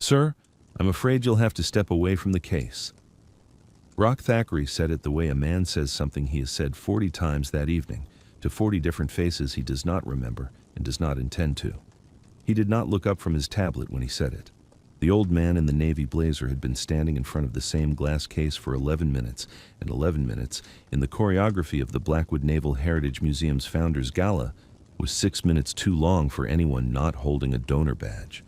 "Sir, I'm afraid you'll have to step away from the case." Brock Thackeray said it the way a man says something he has said 40 times that evening, to 40 different faces he does not remember and does not intend to. He did not look up from his tablet when he said it. The old man in the navy blazer had been standing in front of the same glass case for 11 minutes, and 11 minutes, in the choreography of the Blackwood Naval Heritage Museum's Founders Gala, was 6 minutes too long for anyone not holding a donor badge.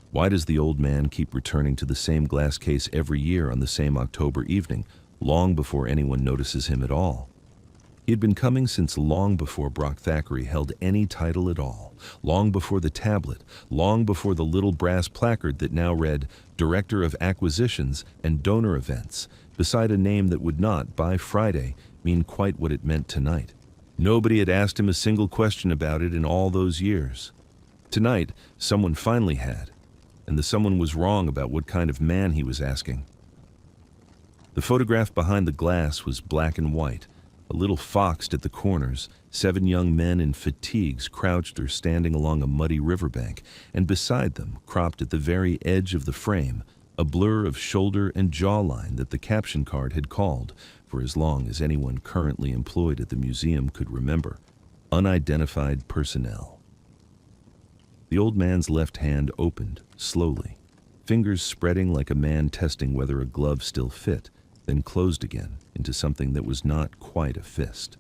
Why does the old man keep returning to the same glass case every year on the same October evening, long before anyone notices him at all? He had been coming since long before Brock Thackeray held any title at all, long before the tablet, long before the little brass placard that now read Director of Acquisitions and Donor Events, beside a name that would not, by Friday, mean quite what it meant tonight. Nobody had asked him a single question about it in all those years. Tonight, someone finally had, and the someone was wrong about what kind of man he was asking. The photograph behind the glass was black and white, a little foxed at the corners, 7 young men in fatigues crouched or standing along a muddy riverbank, and beside them, cropped at the very edge of the frame, a blur of shoulder and jawline that the caption card had called, for as long as anyone currently employed at the museum could remember, unidentified personnel. The old man's left hand opened, slowly, fingers spreading like a man testing whether a glove still fit, then closed again into something that was not quite a fist.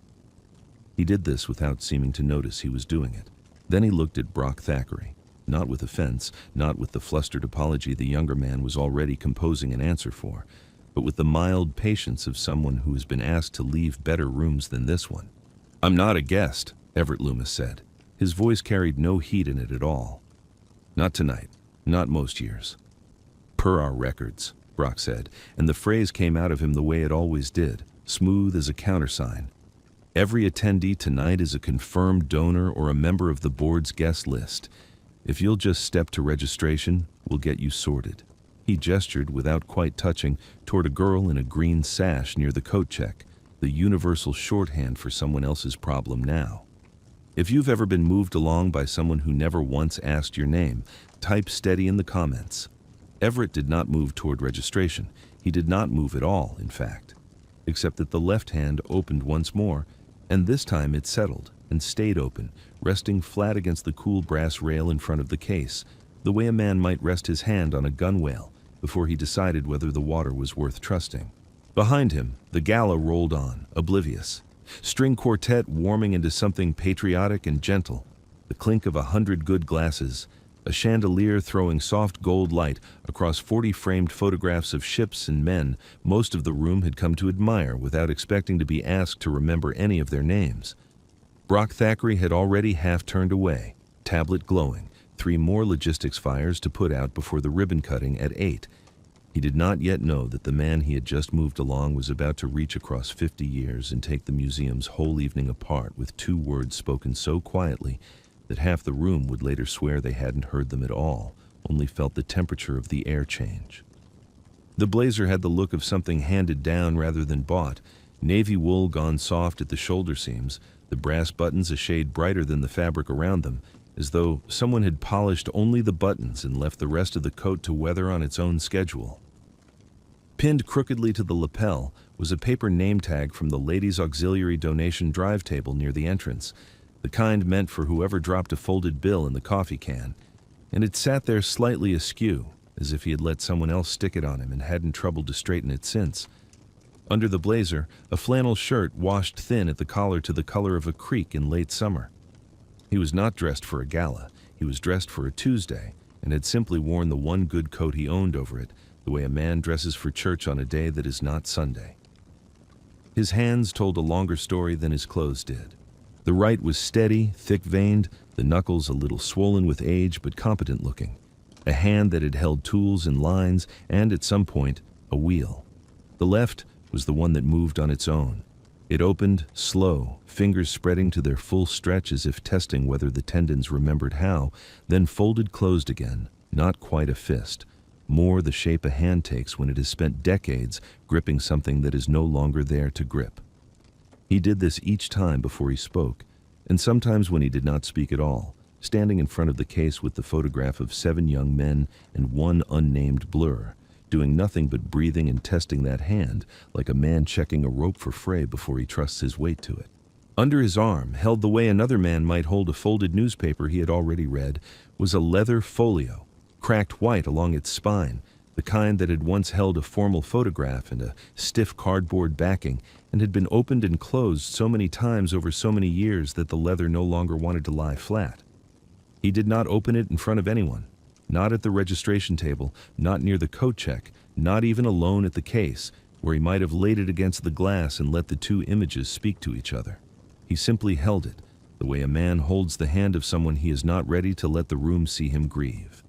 He did this without seeming to notice he was doing it. Then he looked at Brock Thackeray, not with offense, not with the flustered apology the younger man was already composing an answer for, but with the mild patience of someone who has been asked to leave better rooms than this one. "I'm not a guest," Everett Loomis said. His voice carried no heat in it at all. "Not tonight, not most years." "Per our records," Brock said, and the phrase came out of him the way it always did, smooth as a countersign. "Every attendee tonight is a confirmed donor or a member of the board's guest list. If you'll just step to registration, we'll get you sorted." He gestured, without quite touching, toward a girl in a green sash near the coat check, the universal shorthand for someone else's problem now. If you've ever been moved along by someone who never once asked your name, type steady in the comments. Everett did not move toward registration. He did not move at all, in fact, except that the left hand opened once more, and this time it settled and stayed open, resting flat against the cool brass rail in front of the case, the way a man might rest his hand on a gunwale before he decided whether the water was worth trusting. Behind him, the gala rolled on, oblivious. String quartet warming into something patriotic and gentle, the clink of 100 good glasses, a chandelier throwing soft gold light across 40 framed photographs of ships and men most of the room had come to admire without expecting to be asked to remember any of their names. Brock Thackeray had already half turned away, tablet glowing, 3 more logistics fires to put out before the ribbon cutting at 8. He did not yet know that the man he had just moved along was about to reach across 50 years and take the museum's whole evening apart with 2 words spoken so quietly that half the room would later swear they hadn't heard them at all, only felt the temperature of the air change. The blazer had the look of something handed down rather than bought, navy wool gone soft at the shoulder seams, the brass buttons a shade brighter than the fabric around them, as though someone had polished only the buttons and left the rest of the coat to weather on its own schedule. Pinned crookedly to the lapel was a paper name tag from the Ladies' Auxiliary donation drive table near the entrance, the kind meant for whoever dropped a folded bill in the coffee can, and it sat there slightly askew, as if he had let someone else stick it on him and hadn't troubled to straighten it since. Under the blazer, a flannel shirt washed thin at the collar to the color of a creek in late summer. He was not dressed for a gala. He was dressed for a Tuesday, and had simply worn the one good coat he owned over it, the way a man dresses for church on a day that is not Sunday. His hands told a longer story than his clothes did. The right was steady, thick-veined, the knuckles a little swollen with age but competent-looking, a hand that had held tools and lines and, at some point, a wheel. The left was the one that moved on its own. It opened, slow, fingers spreading to their full stretch as if testing whether the tendons remembered how, then folded closed again, not quite a fist, more the shape a hand takes when it has spent decades gripping something that is no longer there to grip. He did this each time before he spoke, and sometimes when he did not speak at all, standing in front of the case with the photograph of 7 young men and 1 unnamed blur, doing nothing but breathing and testing that hand like a man checking a rope for fray before he trusts his weight to it. Under his arm, held the way another man might hold a folded newspaper he had already read, was a leather folio, cracked white along its spine, the kind that had once held a formal photograph and a stiff cardboard backing, and had been opened and closed so many times over so many years that the leather no longer wanted to lie flat. He did not open it in front of anyone, not at the registration table, not near the coat check, not even alone at the case, where he might have laid it against the glass and let the 2 images speak to each other. He simply held it, the way a man holds the hand of someone he is not ready to let the room see him grieve.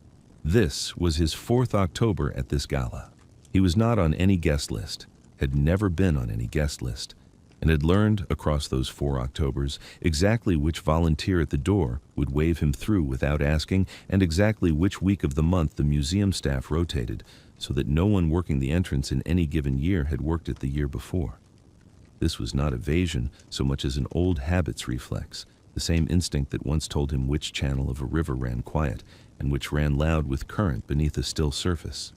This was his 4th October at this gala. He was not on any guest list, had never been on any guest list, and had learned across those 4 Octobers exactly which volunteer at the door would wave him through without asking, and exactly which week of the month the museum staff rotated, so that no one working the entrance in any given year had worked it the year before. This was not evasion so much as an old habits reflex, the same instinct that once told him which channel of a river ran quiet and which ran loud with current beneath a still surface.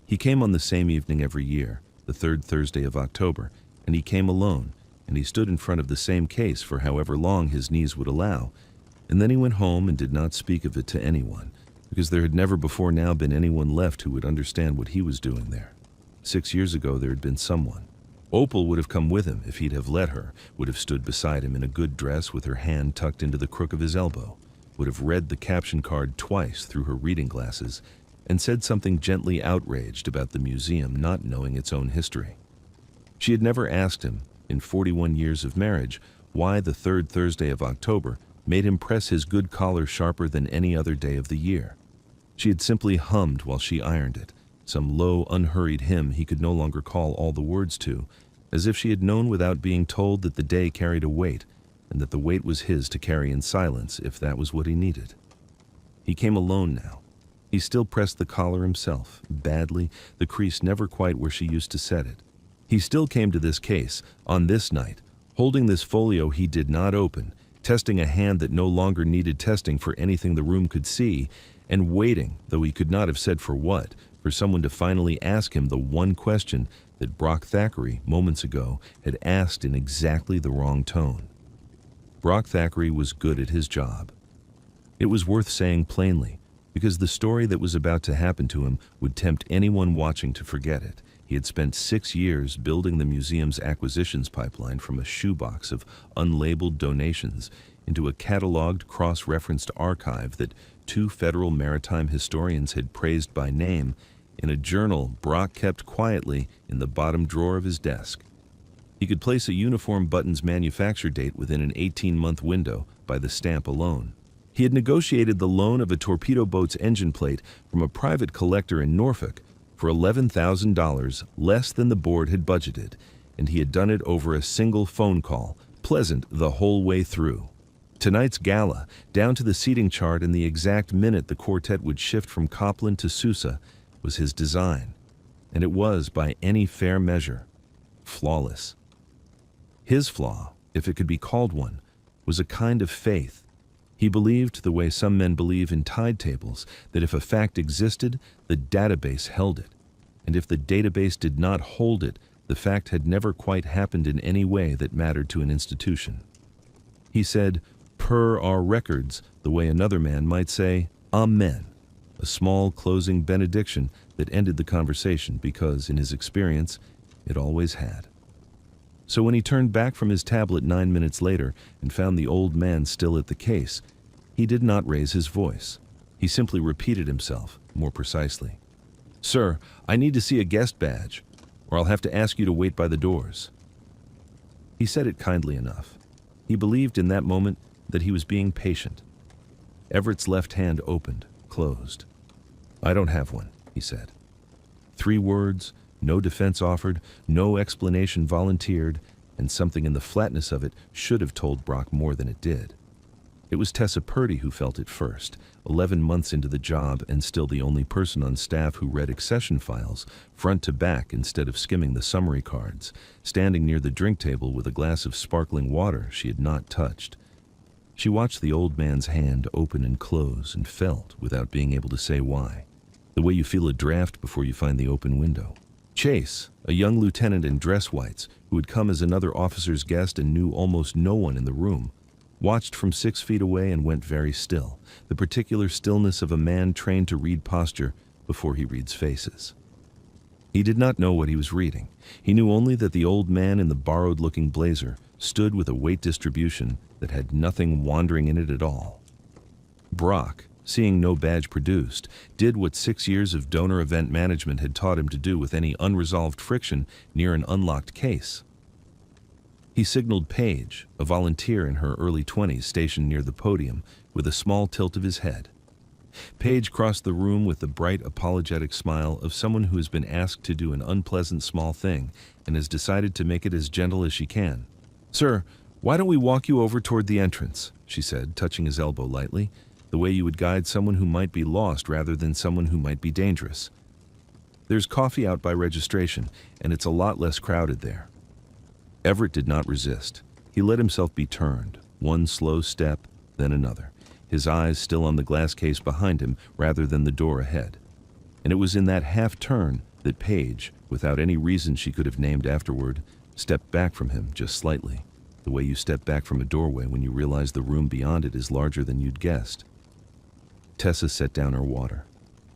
He came on the same evening every year, the 3rd Thursday of October, and he came alone, and he stood in front of the same case for however long his knees would allow, and then he went home and did not speak of it to anyone, because there had never before now been anyone left who would understand what he was doing there. 6 years ago there had been someone. Opal would have come with him if he'd have let her, would have stood beside him in a good dress with her hand tucked into the crook of his elbow, would have read the caption card twice through her reading glasses, and said something gently outraged about the museum not knowing its own history. She had never asked him, in 41 years of marriage, why the 3rd Thursday of October made him press his good collar sharper than any other day of the year. She had simply hummed while she ironed it, some low, unhurried hymn he could no longer call all the words to, as if she had known without being told that the day carried a weight, and that the weight was his to carry in silence if that was what he needed. He came alone now. He still pressed the collar himself, badly, the crease never quite where she used to set it. He still came to this case, on this night, holding this folio he did not open, testing a hand that no longer needed testing for anything the room could see, and waiting, though he could not have said for what, for someone to finally ask him the one question that Brock Thackeray, moments ago, had asked in exactly the wrong tone. Brock Thackeray was good at his job. It was worth saying plainly, because the story that was about to happen to him would tempt anyone watching to forget it. He had spent 6 years building the museum's acquisitions pipeline from a shoebox of unlabeled donations into a cataloged, cross-referenced archive that 2 federal maritime historians had praised by name in a journal Brock kept quietly in the bottom drawer of his desk. He could place a uniform button's manufacture date within an 18-month window by the stamp alone. He had negotiated the loan of a torpedo boat's engine plate from a private collector in Norfolk for $11,000 less than the board had budgeted, and he had done it over a single phone call, pleasant the whole way through. Tonight's gala, down to the seating chart and the exact minute the quartet would shift from Copland to Sousa, was his design, and it was, by any fair measure, flawless. His flaw, if it could be called one, was a kind of faith. He believed, the way some men believe in tide tables, that if a fact existed, the database held it, and if the database did not hold it, the fact had never quite happened in any way that mattered to an institution. He said, "Per our records," the way another man might say, "Amen," a small closing benediction that ended the conversation because, in his experience, it always had. So when he turned back from his tablet 9 minutes later and found the old man still at the case, he did not raise his voice. He simply repeated himself, more precisely. "Sir, I need to see a guest badge, or I'll have to ask you to wait by the doors." He said it kindly enough. He believed in that moment that he was being patient. Everett's left hand opened, closed. "I don't have one," he said. 3 words, no defense offered, no explanation volunteered, and something in the flatness of it should have told Brock more than it did. It was Tessa Purdy who felt it first, 11 months into the job and still the only person on staff who read accession files, front to back instead of skimming the summary cards, standing near the drink table with a glass of sparkling water she had not touched. She watched the old man's hand open and close and felt, without being able to say why, the way you feel a draft before you find the open window. Chase, a young lieutenant in dress whites, who had come as another officer's guest and knew almost no one in the room, watched from 6 feet away and went very still, the particular stillness of a man trained to read posture before he reads faces. He did not know what he was reading. He knew only that the old man in the borrowed-looking blazer stood with a weight distribution that had nothing wandering in it at all. Brock, seeing no badge produced, did what 6 years of donor event management had taught him to do with any unresolved friction near an unlocked case. He signaled Paige, a volunteer in her early 20s stationed near the podium, with a small tilt of his head. Paige crossed the room with the bright, apologetic smile of someone who has been asked to do an unpleasant small thing and has decided to make it as gentle as she can. "Sir, why don't we walk you over toward the entrance?" she said, touching his elbow lightly, the way you would guide someone who might be lost rather than someone who might be dangerous. "There's coffee out by registration, and it's a lot less crowded there." Everett did not resist. He let himself be turned, one slow step, then another, his eyes still on the glass case behind him rather than the door ahead. And it was in that half-turn that Paige, without any reason she could have named afterward, stepped back from him just slightly, the way you step back from a doorway when you realize the room beyond it is larger than you'd guessed. Tessa set down her water.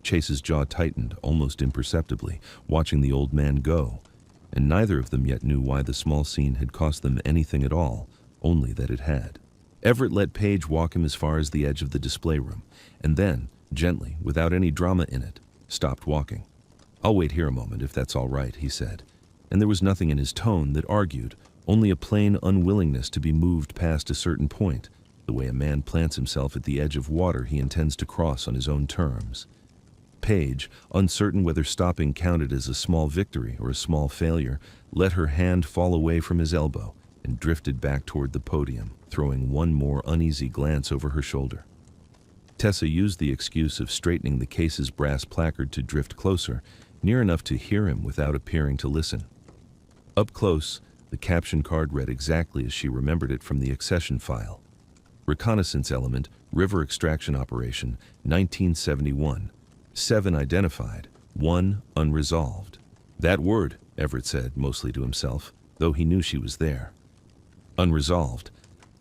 Chase's jaw tightened, almost imperceptibly, watching the old man go, and neither of them yet knew why the small scene had cost them anything at all, only that it had. Everett let Paige walk him as far as the edge of the display room, and then, gently, without any drama in it, stopped walking. "I'll wait here a moment, if that's all right," he said, and there was nothing in his tone that argued, only a plain unwillingness to be moved past a certain point, the way a man plants himself at the edge of water he intends to cross on his own terms. Paige, uncertain whether stopping counted as a small victory or a small failure, let her hand fall away from his elbow and drifted back toward the podium, throwing one more uneasy glance over her shoulder. Tessa used the excuse of straightening the case's brass placard to drift closer, near enough to hear him without appearing to listen. Up close, the caption card read exactly as she remembered it from the accession file. Reconnaissance Element, River Extraction Operation, 1971. 7 identified, 1 unresolved. That word, Everett said, mostly to himself, though he knew she was there. Unresolved.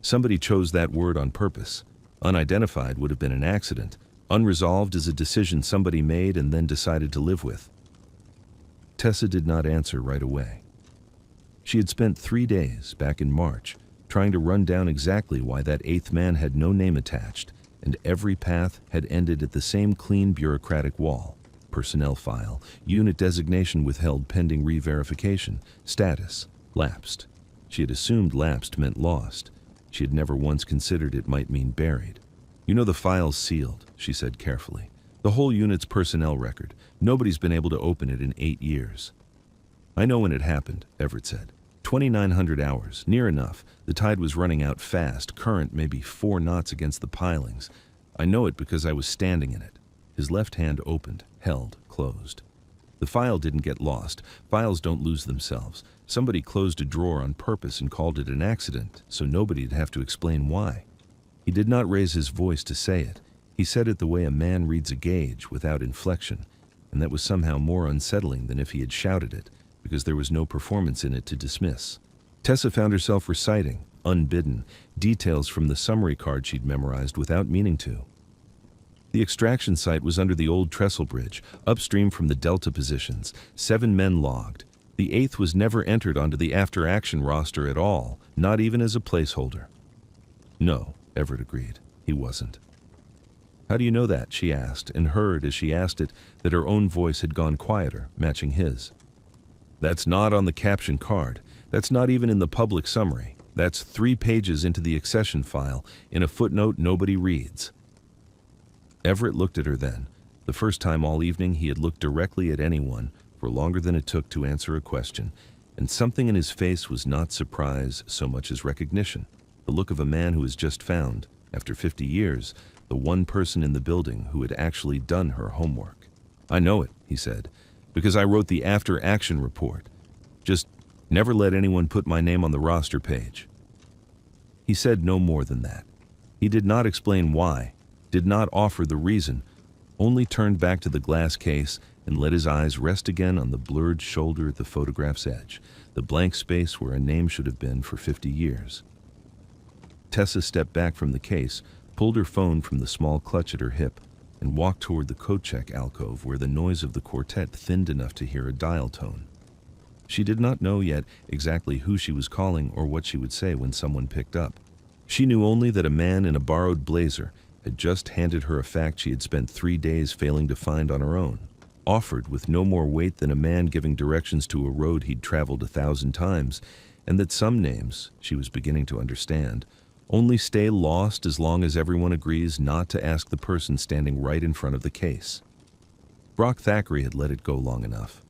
Somebody chose that word on purpose. Unidentified would have been an accident. Unresolved is a decision somebody made and then decided to live with. Tessa did not answer right away. She had spent 3 days, back in March, trying to run down exactly why that 8th man had no name attached, and every path had ended at the same clean bureaucratic wall. Personnel file, unit designation withheld pending re-verification, status, lapsed. She had assumed lapsed meant lost. She had never once considered it might mean buried. "You know the file's sealed," she said carefully. "The whole unit's personnel record. Nobody's been able to open it in 8 years. "I know when it happened," Everett said. 2,900 hours, near enough. The tide was running out fast, current maybe 4 knots against the pilings. I know it because I was standing in it." His left hand opened, held, closed. "The file didn't get lost. Files don't lose themselves. Somebody closed a drawer on purpose and called it an accident, so nobody'd have to explain why." He did not raise his voice to say it. He said it the way a man reads a gauge, without inflection, and that was somehow more unsettling than if he had shouted it, because there was no performance in it to dismiss. Tessa found herself reciting, unbidden, details from the summary card she'd memorized without meaning to. The extraction site was under the old trestle bridge, upstream from the Delta positions. 7 men logged. The 8th was never entered onto the after-action roster at all, not even as a placeholder. "No," Everett agreed. "He wasn't." "How do you know that?" she asked, and heard, as she asked it, that her own voice had gone quieter, matching his. "That's not on the caption card. That's not even in the public summary. That's 3 pages into the accession file, in a footnote nobody reads." Everett looked at her then, the first time all evening he had looked directly at anyone for longer than it took to answer a question, and something in his face was not surprise so much as recognition, the look of a man who has just found, after 50 years, the one person in the building who had actually done her homework. "I know it," he said, "because I wrote the after-action report. Just never let anyone put my name on the roster page." He said no more than that. He did not explain why, did not offer the reason, only turned back to the glass case and let his eyes rest again on the blurred shoulder at the photograph's edge, the blank space where a name should have been for 50 years. Tessa stepped back from the case, pulled her phone from the small clutch at her hip, and walked toward the coat check alcove where the noise of the quartet thinned enough to hear a dial tone. She did not know yet exactly who she was calling or what she would say when someone picked up. She knew only that a man in a borrowed blazer had just handed her a fact she had spent 3 days failing to find on her own, offered with no more weight than a man giving directions to a road he'd traveled 1,000 times, and that some names, she was beginning to understand, only stay lost as long as everyone agrees not to ask the person standing right in front of the case. Brock Thackeray had let it go long enough.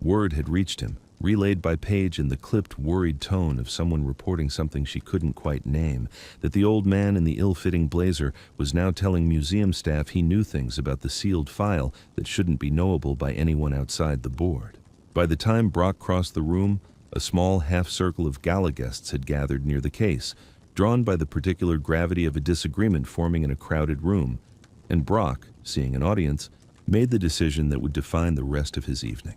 Word had reached him, relayed by Paige in the clipped, worried tone of someone reporting something she couldn't quite name, that the old man in the ill-fitting blazer was now telling museum staff he knew things about the sealed file that shouldn't be knowable by anyone outside the board. By the time Brock crossed the room, a small half-circle of gala guests had gathered near the case, drawn by the particular gravity of a disagreement forming in a crowded room, and Brock, seeing an audience, made the decision that would define the rest of his evening.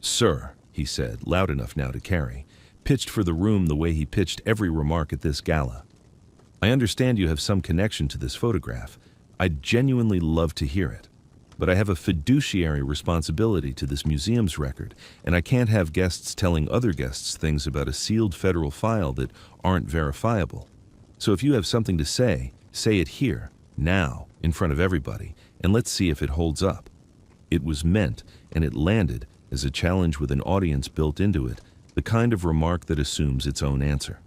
"Sir," he said, loud enough now to carry, pitched for the room the way he pitched every remark at this gala. "I understand you have some connection to this photograph. I'd genuinely love to hear it. But I have a fiduciary responsibility to this museum's record, and I can't have guests telling other guests things about a sealed federal file that aren't verifiable. So if you have something to say it here, now, in front of everybody, and let's see if it holds up." It was meant, and it landed, as a challenge with an audience built into it, the kind of remark that assumes its own answer.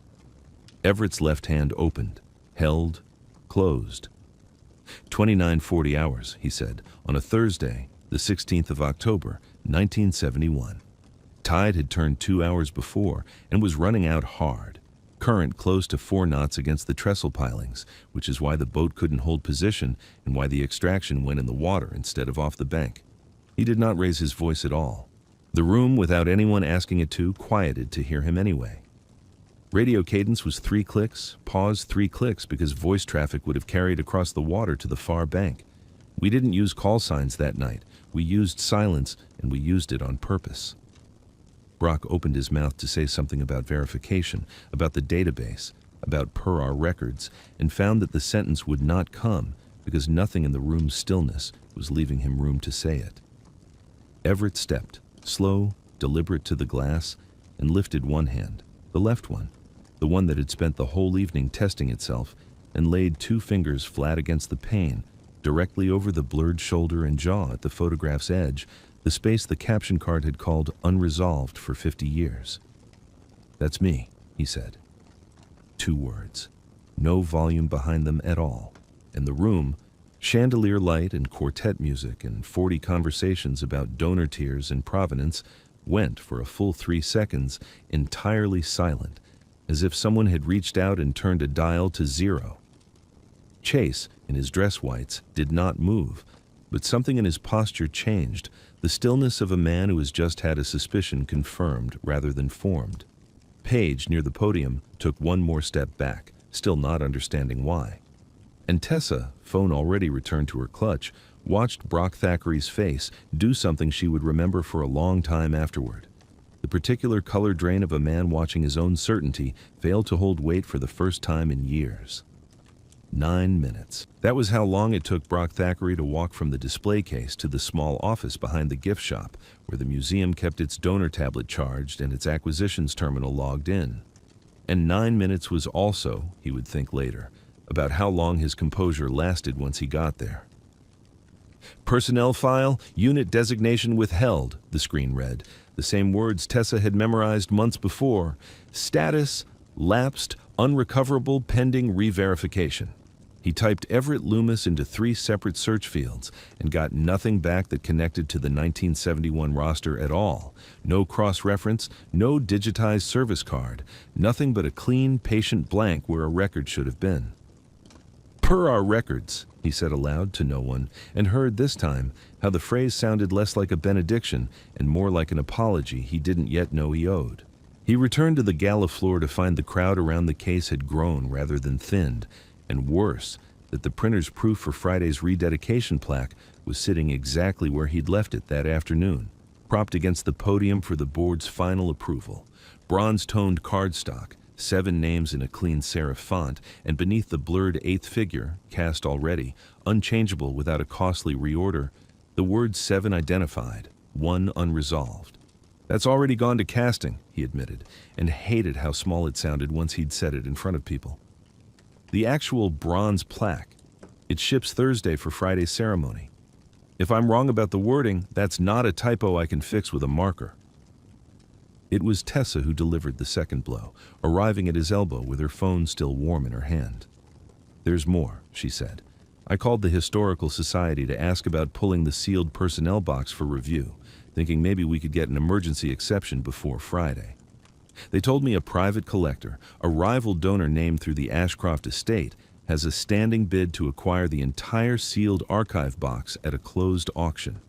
Everett's left hand opened, held, closed. 29:40 hours, he said, on a Thursday, the 16th of October, 1971. Tide had turned 2 hours before and was running out hard. Current close to 4 knots against the trestle pilings, which is why the boat couldn't hold position and why the extraction went in the water instead of off the bank. He did not raise his voice at all. The room, without anyone asking it to, quieted to hear him anyway. Radio cadence was 3 clicks, pause 3 clicks because voice traffic would have carried across the water to the far bank. We didn't use call signs that night. We used silence, and we used it on purpose. Brock opened his mouth to say something about verification, about the database, about per our records, and found that the sentence would not come because nothing in the room's stillness was leaving him room to say it. Everett stepped, slow, deliberate, to the glass, and lifted one hand, the left one, the one that had spent the whole evening testing itself, and laid 2 fingers flat against the pane, directly over the blurred shoulder and jaw at the photograph's edge, the space the caption card had called unresolved for 50 years. "That's me," he said. 2 words, no volume behind them at all, and the room, chandelier light and quartet music and 40 conversations about donor tears and provenance, went for a full 3 seconds entirely silent, as if someone had reached out and turned a dial to 0. Chase, in his dress whites, did not move, but something in his posture changed, the stillness of a man who has just had a suspicion confirmed rather than formed. Paige, near the podium, took one more step back, still not understanding why. And Tessa, phone already returned to her clutch, watched Brock Thackeray's face do something she would remember for a long time afterward. The particular color drain of a man watching his own certainty fail to hold weight for the first time in years. 9 minutes. That was how long it took Brock Thackeray to walk from the display case to the small office behind the gift shop, where the museum kept its donor tablet charged and its acquisitions terminal logged in. And 9 minutes was also, he would think later, about how long his composure lasted once he got there. "Personnel file, unit designation withheld," the screen read, the same words Tessa had memorized months before. "Status, lapsed, unrecoverable, pending re-verification." He typed Everett Loomis into 3 separate search fields and got nothing back that connected to the 1971 roster at all. No cross-reference, no digitized service card, nothing but a clean, patient blank where a record should have been. "Per our records," he said aloud to no one, and heard this time how the phrase sounded less like a benediction and more like an apology he didn't yet know he owed. He returned to the gala floor to find the crowd around the case had grown rather than thinned, and worse, that the printer's proof for Friday's rededication plaque was sitting exactly where he'd left it that afternoon, propped against the podium for the board's final approval. Bronze-toned cardstock, 7 names in a clean serif font, and beneath the blurred 8th figure, cast already, unchangeable without a costly reorder, the word 7 identified, 1 unresolved. That's already gone to casting, he admitted, and hated how small it sounded once he'd said it in front of people. The actual bronze plaque, it ships Thursday for Friday's ceremony. If I'm wrong about the wording, that's not a typo I can fix with a marker. It was Tessa who delivered the second blow, arriving at his elbow with her phone still warm in her hand. There's more, she said. I called the Historical Society to ask about pulling the sealed personnel box for review, thinking maybe we could get an emergency exception before Friday. They told me a private collector, a rival donor named through the Ashcroft estate, has a standing bid to acquire the entire sealed archive box at a closed auction.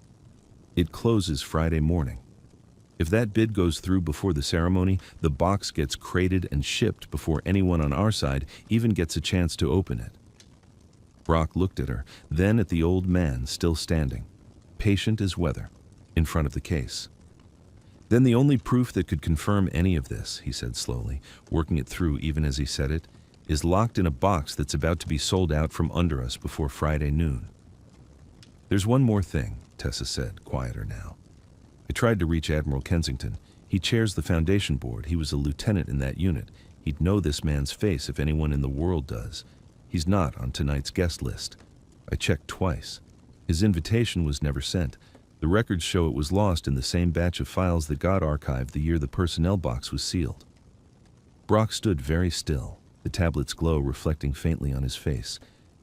It closes Friday morning. If that bid goes through before the ceremony, the box gets crated and shipped before anyone on our side even gets a chance to open it. Brock looked at her, then at the old man still standing, patient as weather, in front of the case. Then the only proof that could confirm any of this, he said slowly, working it through even as he said it, is locked in a box that's about to be sold out from under us before Friday noon. There's one more thing, Tessa said, quieter now. I tried to reach Admiral Kensington. He chairs the Foundation Board. He was a lieutenant in that unit. He'd know this man's face if anyone in the world does. He's not on tonight's guest list. I checked twice. His invitation was never sent. The records show it was lost in the same batch of files that got archived the year the personnel box was sealed. Brock stood very still, the tablet's glow reflecting faintly on his face,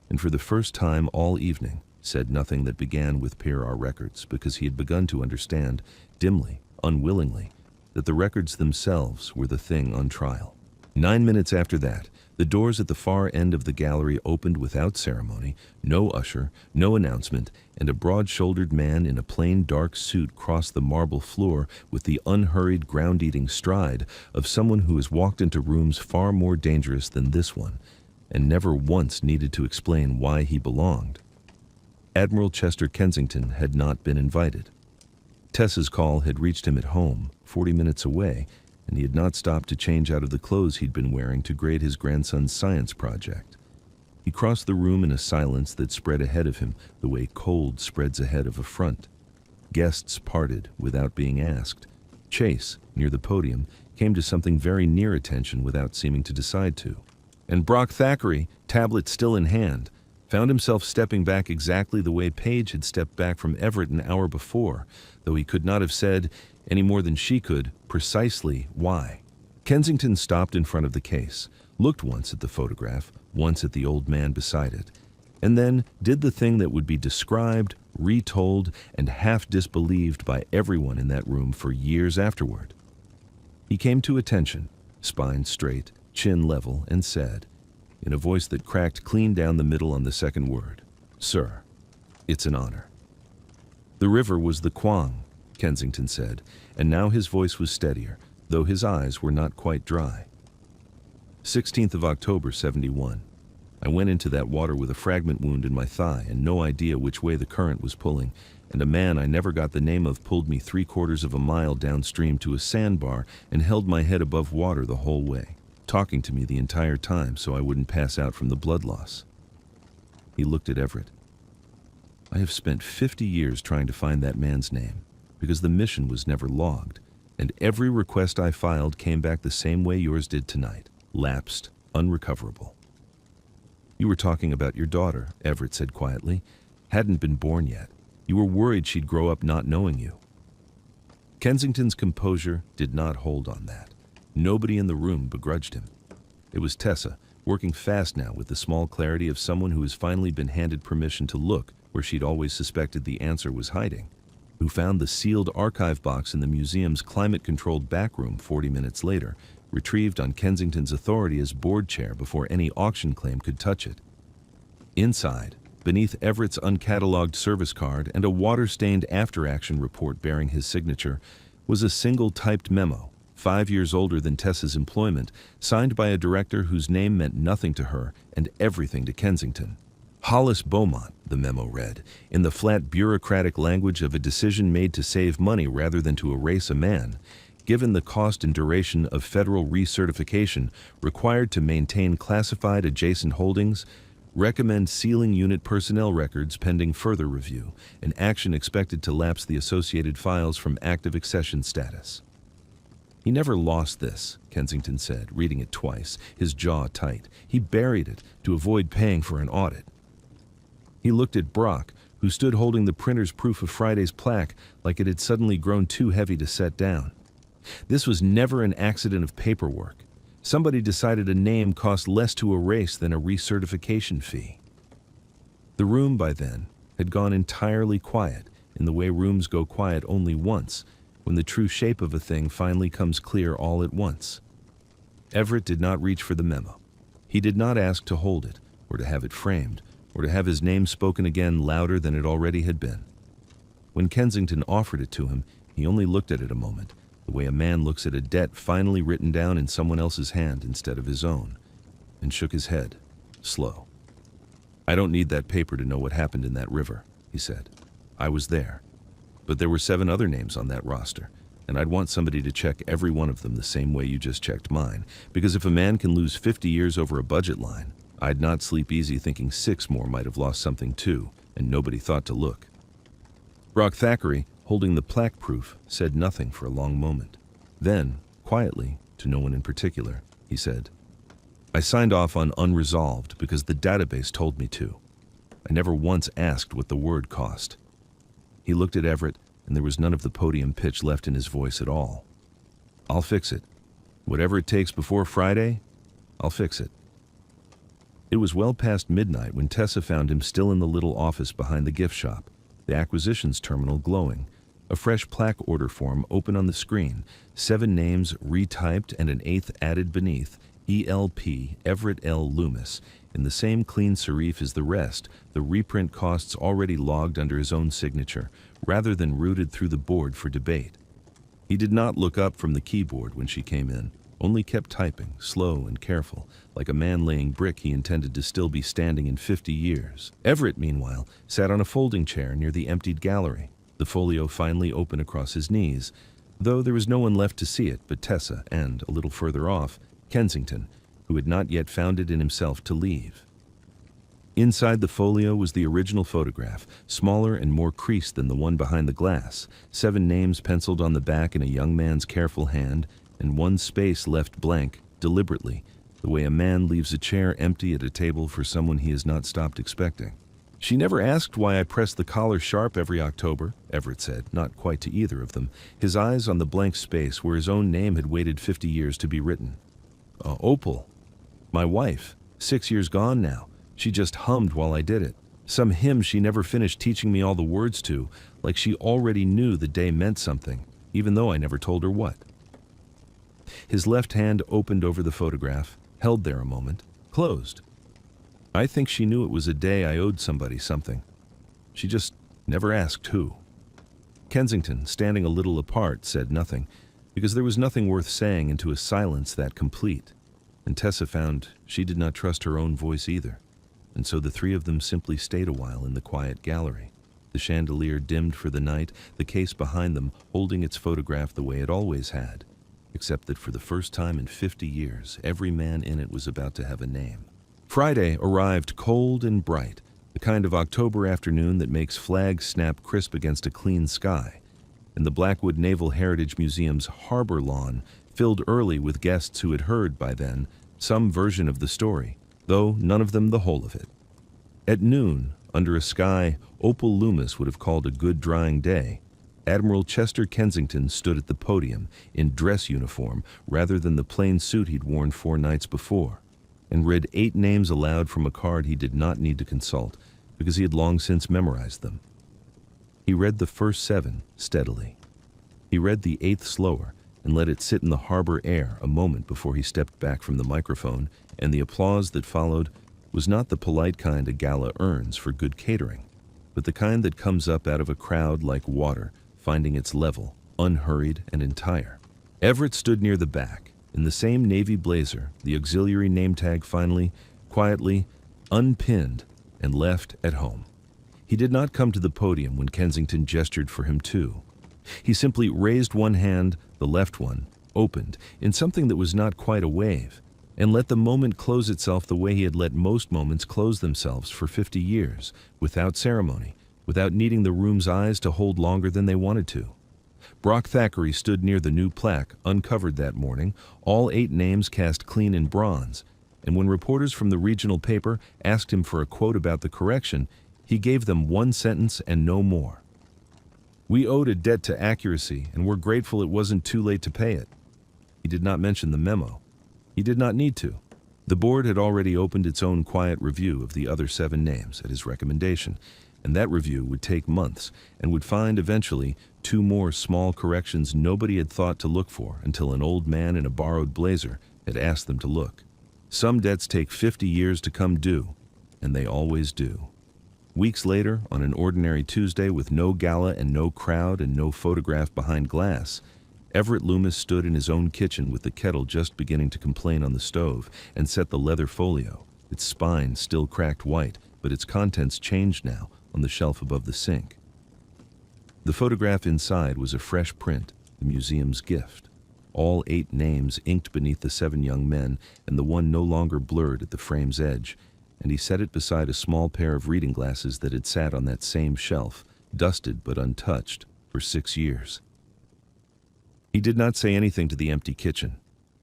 and for the first time all evening said nothing that began with "Here are records," because he had begun to understand, dimly, unwillingly, that the records themselves were the thing on trial. 9 minutes after that, the doors at the far end of the gallery opened without ceremony, no usher, no announcement, and a broad-shouldered man in a plain dark suit crossed the marble floor with the unhurried, ground-eating stride of someone who has walked into rooms far more dangerous than this one, and never once needed to explain why he belonged. Admiral Chester Kensington had not been invited. Tessa's call had reached him at home, 40 minutes away, and he had not stopped to change out of the clothes he'd been wearing to grade his grandson's science project. He crossed the room in a silence that spread ahead of him the way cold spreads ahead of a front. Guests parted without being asked. Chase, near the podium, came to something very near attention without seeming to decide to. And Brock Thackeray, tablet still in hand, found himself stepping back exactly the way Paige had stepped back from Everett an hour before, though he could not have said, any more than she could, precisely why. Kensington stopped in front of the case, looked once at the photograph, once at the old man beside it, and then did the thing that would be described, retold, and half disbelieved by everyone in that room for years afterward. He came to attention, spine straight, chin level, and said, in a voice that cracked clean down the middle on the second word, "Sir, it's an honor." The river was the Kwang, Kensington said, and now his voice was steadier, though his eyes were not quite dry. 16th of October, 71. I went into that water with a fragment wound in my thigh and no idea which way the current was pulling, and a man I never got the name of pulled me 3/4 of a mile downstream to a sandbar and held my head above water the whole way, talking to me the entire time so I wouldn't pass out from the blood loss. He looked at Everett. I have spent 50 years trying to find that man's name, because the mission was never logged, and every request I filed came back the same way yours did tonight, lapsed, unrecoverable. You were talking about your daughter, Everett said quietly. Hadn't been born yet. You were worried she'd grow up not knowing you. Kensington's composure did not hold on that. Nobody in the room begrudged him. It was Tessa, working fast now with the small clarity of someone who has finally been handed permission to look where she'd always suspected the answer was hiding, who found the sealed archive box in the museum's climate-controlled back room 40 minutes later, retrieved on Kensington's authority as board chair before any auction claim could touch it. Inside, beneath Everett's uncatalogued service card and a water-stained after-action report bearing his signature, was a single typed memo, 5 years older than Tessa's employment, signed by a director whose name meant nothing to her and everything to Kensington. Hollis Beaumont, the memo read, in the flat bureaucratic language of a decision made to save money rather than to erase a man, given the cost and duration of federal recertification required to maintain classified adjacent holdings, recommend sealing unit personnel records pending further review, an action expected to lapse the associated files from active accession status. He never lost this, Kensington said, reading it twice, his jaw tight. He buried it to avoid paying for an audit. He looked at Brock, who stood holding the printer's proof of Friday's plaque like it had suddenly grown too heavy to set down. This was never an accident of paperwork. Somebody decided a name cost less to erase than a recertification fee. The room by then had gone entirely quiet, in the way rooms go quiet only once, when the true shape of a thing finally comes clear all at once. Everett did not reach for the memo. He did not ask to hold it, or to have it framed, or to have his name spoken again louder than it already had been. When Kensington offered it to him, he only looked at it a moment, the way a man looks at a debt finally written down in someone else's hand instead of his own, and shook his head, slow. "I don't need that paper to know what happened in that river," he said. "I was there. But there were 7 other names on that roster, and I'd want somebody to check every one of them the same way you just checked mine, because if a man can lose 50 years over a budget line, I'd not sleep easy thinking 6 more might have lost something too, and nobody thought to look." Brock Thackeray, holding the plaque proof, said nothing for a long moment. Then, quietly, to no one in particular, he said, "I signed off on unresolved because the database told me to. I never once asked what the word cost." He looked at Everett, and there was none of the podium pitch left in his voice at all. "I'll fix it. Whatever it takes before Friday, I'll fix it." It was well past midnight when Tessa found him still in the little office behind the gift shop, the acquisitions terminal glowing, a fresh plaque order form open on the screen, 7 names retyped and an 8th added beneath, ELP Everett L. Loomis, in the same clean serif as the rest, the reprint costs already logged under his own signature, rather than routed through the board for debate. He did not look up from the keyboard when she came in, only kept typing, slow and careful, like a man laying brick he intended to still be standing in 50 years. Everett, meanwhile, sat on a folding chair near the emptied gallery, the folio finally open across his knees, though there was no one left to see it but Tessa and, a little further off, Kensington, who had not yet found it in himself to leave. Inside the folio was the original photograph, smaller and more creased than the one behind the glass, 7 names penciled on the back in a young man's careful hand, and 1 space left blank, deliberately, the way a man leaves a chair empty at a table for someone he has not stopped expecting. "She never asked why I pressed the collar sharp every October," Everett said, not quite to either of them, his eyes on the blank space where his own name had waited 50 years to be written. "Opal. My wife. 6 years gone now. She just hummed while I did it. Some hymn she never finished teaching me all the words to, like she already knew the day meant something, even though I never told her what." His left hand opened over the photograph, held there a moment, closed. "I think she knew it was a day I owed somebody something. She just never asked who." Kensington, standing a little apart, said nothing, because there was nothing worth saying into a silence that complete, and Tessa found she did not trust her own voice either, and so the 3 of them simply stayed a while in the quiet gallery, the chandelier dimmed for the night, the case behind them holding its photograph the way it always had, except that for the first time in 50 years, every man in it was about to have a name. Friday arrived cold and bright, the kind of October afternoon that makes flags snap crisp against a clean sky, and the Blackwood Naval Heritage Museum's harbor lawn filled early with guests who had heard, by then, some version of the story, though none of them the whole of it. At noon, under a sky Opal Loomis would have called a good drying day, Admiral Chester Kensington stood at the podium in dress uniform rather than the plain suit he'd worn 4 nights before, and read 8 names aloud from a card he did not need to consult because he had long since memorized them. He read the first 7 steadily. He read the 8th slower and let it sit in the harbor air a moment before he stepped back from the microphone, and the applause that followed was not the polite kind a gala earns for good catering, but the kind that comes up out of a crowd like water, finding its level, unhurried and entire. Everett stood near the back, in the same navy blazer, the auxiliary name tag finally, quietly, unpinned, and left at home. He did not come to the podium when Kensington gestured for him too. He simply raised one hand, the left one, opened, in something that was not quite a wave, and let the moment close itself the way he had let most moments close themselves for 50 years, without ceremony, without needing the room's eyes to hold longer than they wanted to. Brock Thackeray stood near the new plaque, uncovered that morning, all 8 names cast clean in bronze, and when reporters from the regional paper asked him for a quote about the correction, he gave them one sentence and no more. "We owed a debt to accuracy, and we're grateful it wasn't too late to pay it." He did not mention the memo. He did not need to. The board had already opened its own quiet review of the other 7 names at his recommendation, and that review would take months and would find eventually 2 more small corrections nobody had thought to look for until an old man in a borrowed blazer had asked them to look. Some debts take 50 years to come due, and they always do. Weeks later, on an ordinary Tuesday with no gala and no crowd and no photograph behind glass, Everett Loomis stood in his own kitchen with the kettle just beginning to complain on the stove and set the leather folio, its spine still cracked white, but its contents changed now, on the shelf above the sink. The photograph inside was a fresh print, the museum's gift. All 8 names inked beneath the 7 young men, and the one no longer blurred at the frame's edge, and he set it beside a small pair of reading glasses that had sat on that same shelf, dusted but untouched, for 6 years. He did not say anything to the empty kitchen.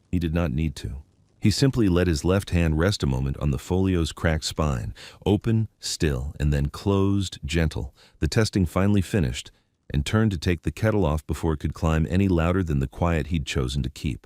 He did not need to. He simply let his left hand rest a moment on the folio's cracked spine, open, still, and then closed, gentle, the testing finally finished, and turned to take the kettle off before it could climb any louder than the quiet he'd chosen to keep.